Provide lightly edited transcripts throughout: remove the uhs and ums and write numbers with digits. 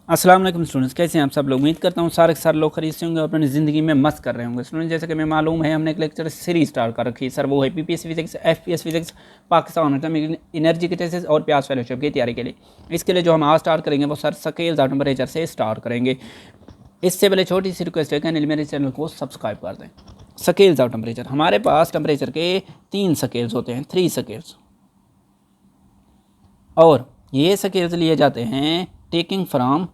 अस्सलाम वालेकुम स्टूडेंट्स, कैसे हैं आप सब लोग। उम्मीद करता हूँ सारे के सारे लोग खरीद से होंगे और अपनी ज़िंदगी में मस्त कर रहे होंगे। स्टूडेंट, जैसे कि हमें मालूम है, हमने एक लेक्चर सीरीज स्टार्ट कर रखी है सर, वो है PPSC physics, FPS physics, Pakistan atomic energy के टेस्ट और प्यास फेलोशिप की तैयारी के लिए। इसके लिए जो हम आज स्टार्ट करेंगे वो सर स्केल्स ऑफ टेम्परेचर से स्टार्ट करेंगे। इससे पहले छोटी सी रिक्वेस्ट है कि मेरे चैनल को सब्सक्राइब कर दें। स्केल्स ऑफ टेम्परेचर, हमारे पास टेम्परेचर के 3 स्केल्स होते हैं, 3 स्केल्स, और ये स्केल्स लिए जाते हैं taking from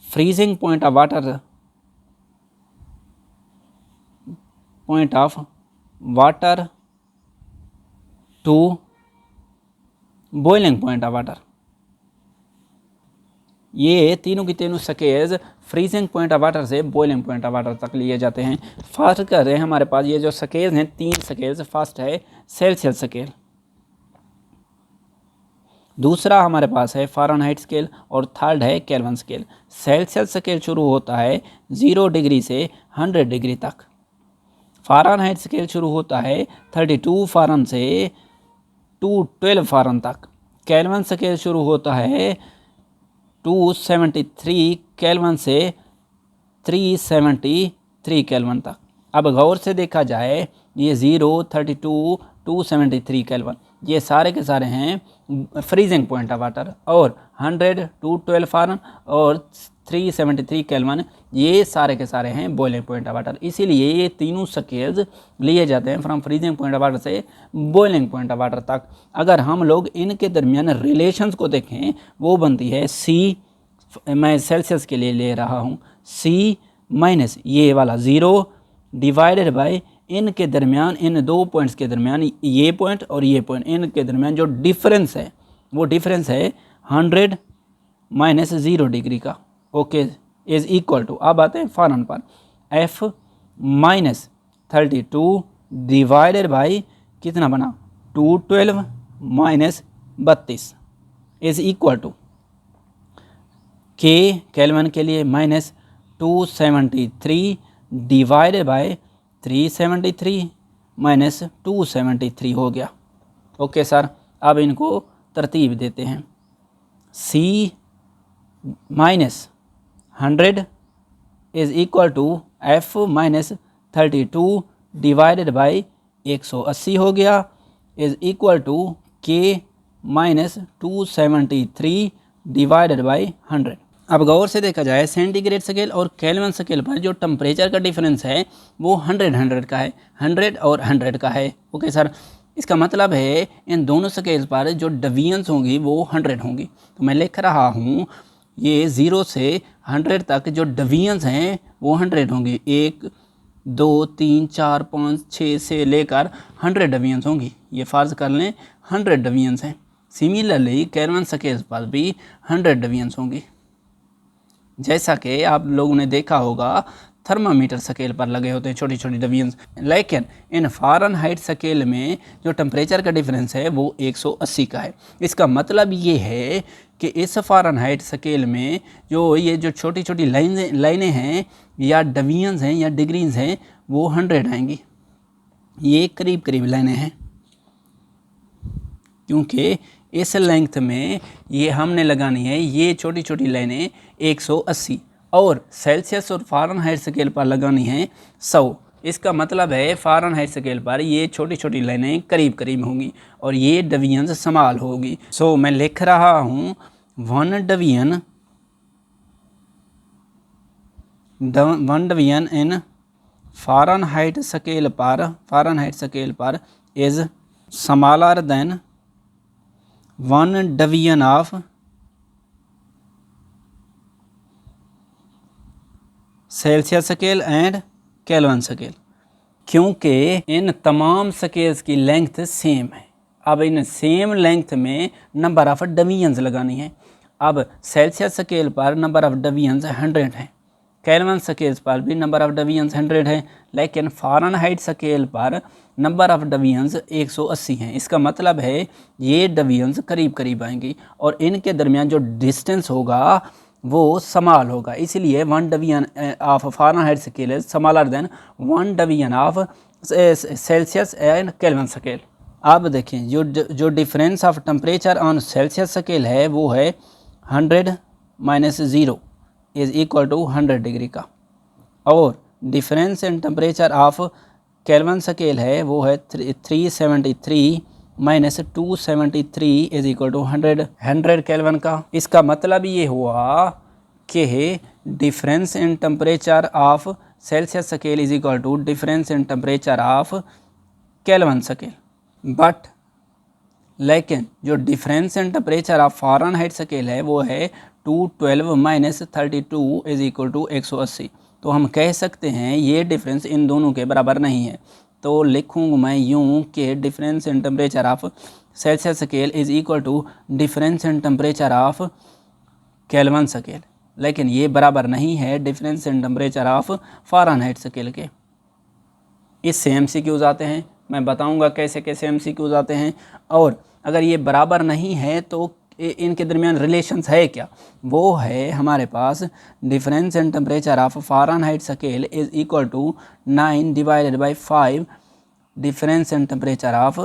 freezing point of water to boiling point of water। ये तीनों की तीनों scales freezing point of water से बॉइलिंग पॉइंट ऑफ वाटर तक लिए जाते हैं। फर्स्ट कर रहे हैं हमारे पास ये जो स्केल्स हैं, 3 स्केल्स। फर्स्ट है सेल्सियस स्केल, दूसरा हमारे पास है फ़ारेनहाइट स्केल और थर्ड है केल्विन स्केल। सेल्सियस स्केल शुरू होता है 0 डिग्री से 100 डिग्री तक। फ़ारेनहाइट स्केल शुरू होता है 32 फ़ारेन से 212 फ़ारेन तक। केल्विन स्केल शुरू होता है 273 केल्विन से 373 केल्विन तक। अब गौर से देखा जाए, ये 0, 32, 273 केल्विन, ये सारे के सारे हैं फ्रीजिंग पॉइंट ऑफ वाटर, और 100, 212 फ़ारेन और 373 केल्विन, ये सारे के सारे हैं बॉइलिंग पॉइंट ऑफ वाटर। इसीलिए ये तीनों स्केल्स लिए जाते हैं from freezing point of water से बॉइलिंग पॉइंट ऑफ वाटर तक। अगर हम लोग इनके दरमियान रिलेशंस को देखें, वो बनती है C, मैं सेल्सियस के लिए ले रहा हूँ, C माइनस ये वाला 0 डिवाइडेड बाय इनके दरमियान, इन 2 पॉइंट्स के दरमियान, ये पॉइंट और ये पॉइंट, इनके दरमियान जो डिफरेंस है वो डिफरेंस है 100 माइनस 0 डिग्री का। ओके, इज इक्वल टू, अब आते हैं फ़ारेन पर, F माइनस 32 डिवाइडेड बाई कितना बना 212 minus 32 is equal to K kelvin के लिए माइनस 273 डिवाइडेड बाय 373 माइनस 273 हो गया। ओके सर, अब इनको तरतीब देते हैं। C minus 100 is equal to F minus 32 divided by 180 हो गया, is equal to K minus 273 divided by 100। अब गौर से देखा जाए, सेंटीग्रेड स्केल और केल्विन स्केल पर जो टेम्परेचर का डिफरेंस है वो 100 का है, 100 और 100 का है। ओके सर, इसका मतलब है इन दोनों स्केल पर जो डिवीजन्स होंगी वो 100 होंगी। तो मैं लिख रहा हूँ, ये 0 से 100 तक जो डिवीजन्स हैं वो 100 होंगी। 1, 2, 3, 4, 5, 6 से लेकर 100 डिवीजन्स होंगी। ये फ़र्ज़ कर लें 100 डिवीजन्स हैं। सिमिलरली केल्विन स्केल पर भी 100 डिवीजन्स होंगी। जैसा कि आप लोगों ने देखा होगा, थर्मामीटर स्केल पर लगे होते हैं छोटी छोटी डिवीजन्स, लेकिन इन फ़ारेनहाइट स्केल में जो टेम्परेचर का डिफरेंस है वो 180 का है। इसका मतलब ये है कि इस फ़ारेनहाइट स्केल में जो छोटी छोटी लाइनें हैं या डिवीजन्स हैं या डिग्रीज हैं वो 100 आएंगी। ये करीब करीब लाइनें हैं, क्योंकि इस लेंथ में ये हमने लगानी है, ये छोटी छोटी लाइनें 180, और सेल्सियस और फ़ारेनहाइट स्केल पर लगानी है 100। इसका मतलब है फ़ारेनहाइट स्केल पर ये छोटी छोटी लाइनें करीब करीब होंगी और ये डिवीजन्स समाल होगी। सो मैं लिख रहा हूँ 1 डिवीजन इन फ़ारेनहाइट स्केल पर is smaller than 1 division of Celsius scale and kelvin scale, क्योंकि इन तमाम स्केल्स की लेंथ सेम है। अब इन सेम लेंथ में नंबर ऑफ डिवीजन्स लगानी है। अब सेल्सियस स्केल पर नंबर ऑफ डिवीजन्स 100 है, केल्विन स्केल पर भी नंबर ऑफ डिवीजन्स 100 है, लेकिन फ़ारेनहाइट स्केल पर नंबर ऑफ डिवीजन्स 180 हैं। इसका मतलब है ये डिवीजन्स करीब करीब आएंगी और इनके दरमियान जो डिस्टेंस होगा वो समाल होगा। इसलिए 1 division of Fahrenheit scale is smaller than 1 division of Celsius and kelvin scale. अब देखें जो difference of temperature on Celsius scale है वो है 100 minus 0 is equal to 100 degree का, और difference in temperature of kelvin scale है वो है 373 minus 273 is equal to 100 kelvin का। इसका मतलब ये हुआ कि difference in temperature of Celsius scale is equal to difference in temperature of kelvin scale. But लेकिन जो difference in temperature of Fahrenheit scale है वो है 212 माइनस 32 इज इक्वल टू 180। तो हम कह सकते हैं ये डिफरेंस इन दोनों के बराबर नहीं है। तो लिखूँगा मैं यूँ कि difference in temperature of Celsius scale is equal to difference in temperature of kelvin scale, लेकिन ये बराबर नहीं है difference in temperature of Fahrenheit scale के। इससे एमसीक्यूज आते हैं, मैं बताऊंगा कैसे कैसे एमसीक्यूज आते हैं। और अगर ये बराबर नहीं है तो इनके दरमियान रिलेशंस है क्या, वो है हमारे पास difference in temperature of Fahrenheit scale is equal to 9 divided by 5 difference in temperature of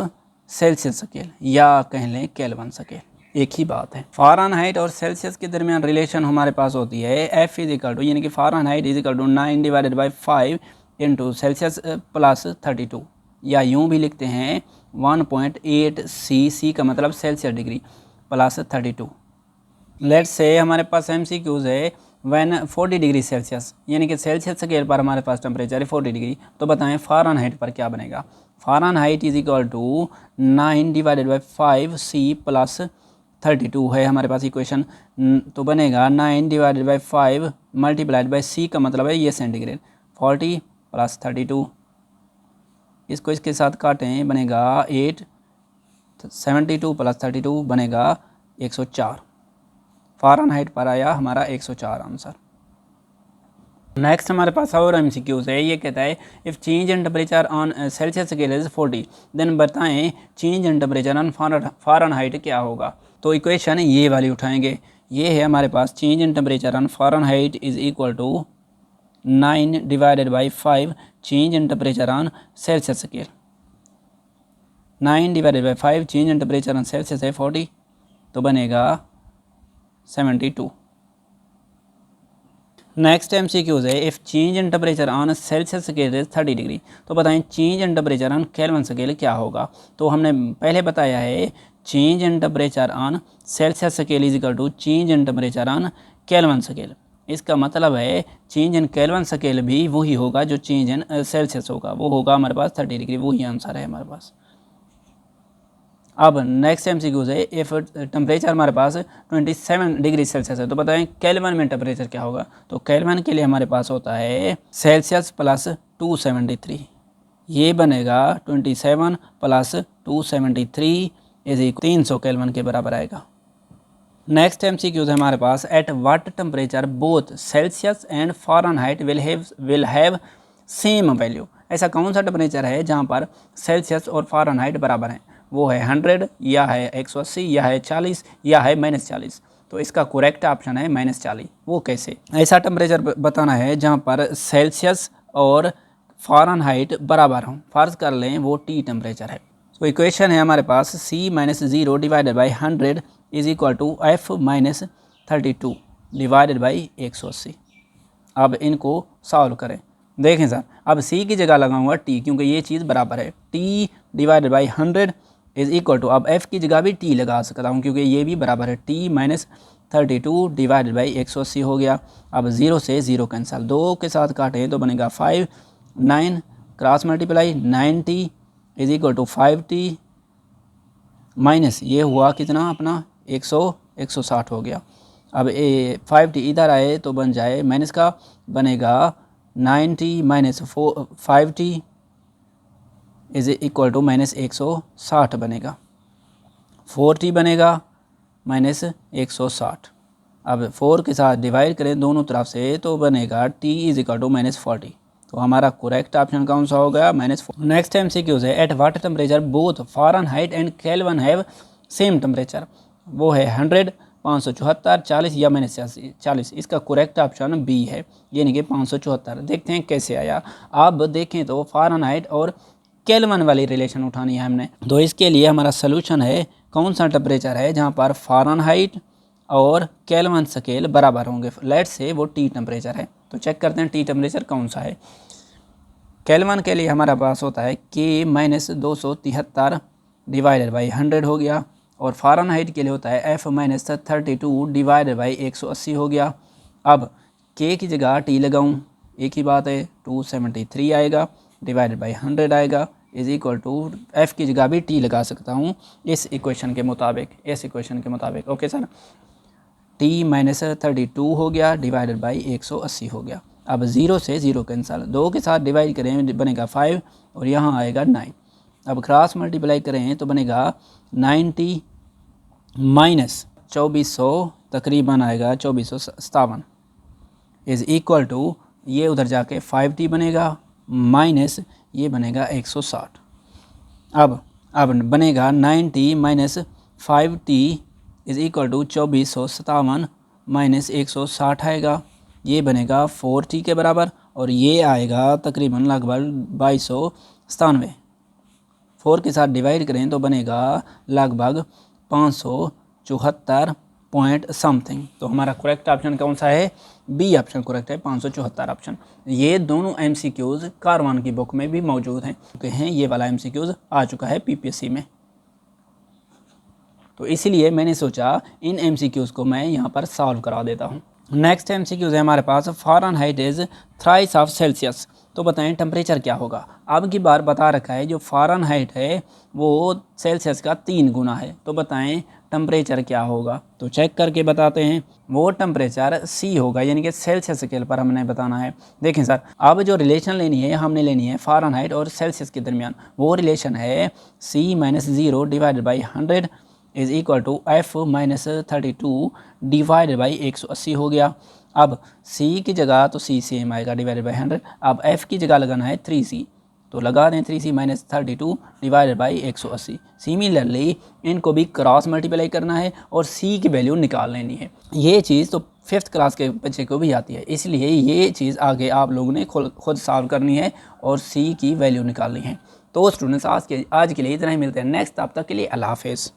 Celsius scale, या कह लें केल्विन स्केल, एक ही बात है। फ़ारेनहाइट और सेल्सियस के दरमियान रिलेशन हमारे पास होती है एफ इज इक्वल टू, यानी कि Fahrenheit is equal to 9 divided by 5 into Celsius plus 32, या यूँ भी लिखते हैं 1.8 सी का मतलब Celsius degree plus 32। Let's say हमारे पास एमसीक्यूज है व्हेन 40 डिग्री सेल्सियस, यानी कि सेल्सियस स्केल पर हमारे पास टेम्परेचर है 40 डिग्री, तो बताएं फ़ारेनहाइट पर क्या बनेगा। Fahrenheit is equal to 9 divided by 5 C plus 32 है हमारे पास इक्वेशन, तो बनेगा 9 divided by 5 multiplied by C का मतलब है ये सेंटीग्रेड, 40 प्लस 32, इसको इसके साथ काटें बनेगा 8, 72 प्लस 32 बनेगा 104। फ़ारेनहाइट पर आया हमारा 104 आंसर। नेक्स्ट हमारे पास और एमसीक्यूज है, ये कहता है if change in temperature on Celsius scale is 40 then बताएं change in temperature on Fahrenheit क्या होगा। तो इक्वेशन ये वाली उठाएंगे, ये है हमारे पास change in temperature on Fahrenheit is equal to 9 divided by 5 change in temperature on Celsius scale, 9 divided by 5 change in temperature on Celsius है 40, तो बनेगा 72। नेक्स्ट एमसीक्यूज है if change in temperature on Celsius scale is 30 degree, तो बताएं change in temperature on kelvin scale क्या होगा। तो हमने पहले बताया है change in temperature on Celsius scale is equal to change in temperature on kelvin scale. इसका मतलब है चेंज इन केल्विन स्केल भी वही होगा जो चेंज इन सेल्सियस होगा, वो होगा हमारे पास 30 डिग्री, वही आंसर है हमारे पास। अब नेक्स्ट एमसीक्यूज है इफ़ टेम्परेचर हमारे पास 27 डिग्री सेल्सियस है, तो बताएं केल्विन में टेम्परेचर क्या होगा। तो केल्विन के लिए हमारे पास होता है सेल्सियस प्लस 273, ये बनेगा 27 प्लस 273 इज इक्वल 300 केल्विन के बराबर आएगा। नेक्स्ट एमसीक्यूज है हमारे पास at what temperature both Celsius and Fahrenheit will have same value. ऐसा कौन सा टेम्परेचर है जहाँ पर सेल्सियस और फ़ारेनहाइट बराबर हैं, वो है 100 या है 180 या है 40 या है -40। तो इसका करेक्ट ऑप्शन है -40। वो कैसे, ऐसा टेम्परेचर बताना है जहाँ पर सेल्सियस और फ़ारेनहाइट बराबर हों, फ़र्ज़ कर लें वो T टेम्परेचर है। तो इक्वेशन है हमारे पास C-0 divided by 100 is equal to F-32 divided by 180। अब इनको सॉल्व करें, देखें सर, अब C की जगह लगाऊंगा T, क्योंकि ये चीज़ बराबर है। T divided by 100 is equal to, अब F की जगह भी T लगा सकता हूँ क्योंकि ये भी बराबर है, T-32 डिवाइडेड बाई 180 हो गया। अब 0 से 0 कैंसिल, 2 के साथ काटें तो बनेगा 5, 9 cross multiply 90 is equal to 5T minus ये हुआ कितना अपना 160 हो गया। अब 5T इधर आए तो बन जाए माइनस का, बनेगा 90 minus 5T is equal to minus 160 बनेगा, 4T बनेगा माइनस 160। अब 4 के साथ डिवाइड करें दोनों तरफ से तो बनेगा T इज इक्वल टू -40। तो हमारा करेक्ट ऑप्शन कौन सा हो गया, -4। नेक्स्ट एमसीक्यूज है eight what temperature both Fahrenheit and kelvin have same temperature, वो है 100, 574, 40 या -40। इसका करेक्ट ऑप्शन बी है, यानी कि 574। देखते हैं कैसे आया। अब देखें तो फ़ारेनहाइट और केल्विन वाली रिलेशन उठानी है हमने। तो इसके लिए हमारा सोल्यूशन है कौन सा टेम्परेचर है जहाँ पर फ़ारेनहाइट और केल्विन स्केल बराबर होंगे। लेट्स से वो टी टेम्परेचर है, तो चेक करते हैं टी टेम्परेचर कौन सा है। केल्विन के लिए हमारे पास होता है के माइनस 273 डिवाइडेड बाई 100 हो गया, और फ़ारेनहाइट के लिए होता है F माइनस 32 डिवाइडेड बाई 180 हो गया। अब के की जगह टी लगाऊं, एक ही बात है, 273 आएगा डिवाइडेड बाई 100 आएगा इज इक्वल टू F की जगह भी टी लगा सकता हूँ इस इक्वेशन के मुताबिक। ओके सर, टी माइनस 32 हो गया डिवाइडेड बाई 180 हो गया। अब 0 से 0 कैंसल, 2 के साथ डिवाइड करें बनेगा 5 और यहाँ आएगा 9। अब क्रॉस मल्टीप्लाई करें तो बनेगा 90 माइनस 2400 तकरीबन आएगा 2457 इज़ इक्वल टू ये उधर जाके 5t बनेगा माइनस ये बनेगा 160। अब बनेगा 90 minus 5t is equal to 2457 minus 160 आएगा, ये बनेगा 4t के बराबर, और ये आएगा तकरीबन लगभग 2297। 4 के साथ डिवाइड करें तो बनेगा लगभग 574 पॉइंट समथिंग। तो हमारा करेक्ट ऑप्शन कौन सा है? बी ऑप्शन करेक्ट है, 574 ऑप्शन। ये दोनों MCQs कार1 की बुक में भी मौजूद हैं। ये वाला MCQs आ चुका है PPSC में, तो इसीलिए मैंने सोचा इन MCQs को मैं यहाँ पर सॉल्व करा देता हूँ। नेक्स्ट MCQs है हमारे पास, Fahrenheit is thrice of Celsius. तो बताएं टेम्परेचर क्या होगा। अब की बार बता रखा है जो फ़ारेनहाइट है वो सेल्सियस का 3 गुना है, तो बताएं टेम्परेचर क्या होगा। तो चेक करके बताते हैं। वो टेम्परेचर C होगा, यानी कि सेल्सियस स्केल पर हमने बताना है। देखें सर, अब जो रिलेशन लेनी है हमने लेनी है फ़ारेनहाइट और सेल्सियस के दरमियान। वो रिलेशन है C minus 0 divided by 100 is equal to F minus 32 divided by 180 हो गया। अब C की जगह तो C सेम आएगा डिवाइडेड बाई 100। अब F की जगह लगाना है 3C, तो लगा दें 3C minus 32 divided by 180। Similarly इनको भी क्रॉस मल्टीप्लाई करना है और C की वैल्यू निकाल लेनी है। ये चीज़ तो 5th क्लास के बच्चे को भी आती है, इसलिए ये चीज़ आगे आप लोगों ने खुद सॉल्व करनी है और C की वैल्यू निकालनी है। तो स्टूडेंट्स आज के लिए इतना ही, मिलते हैं नेक्स्ट। तब तक के लिए अल्लाह हाफिज़।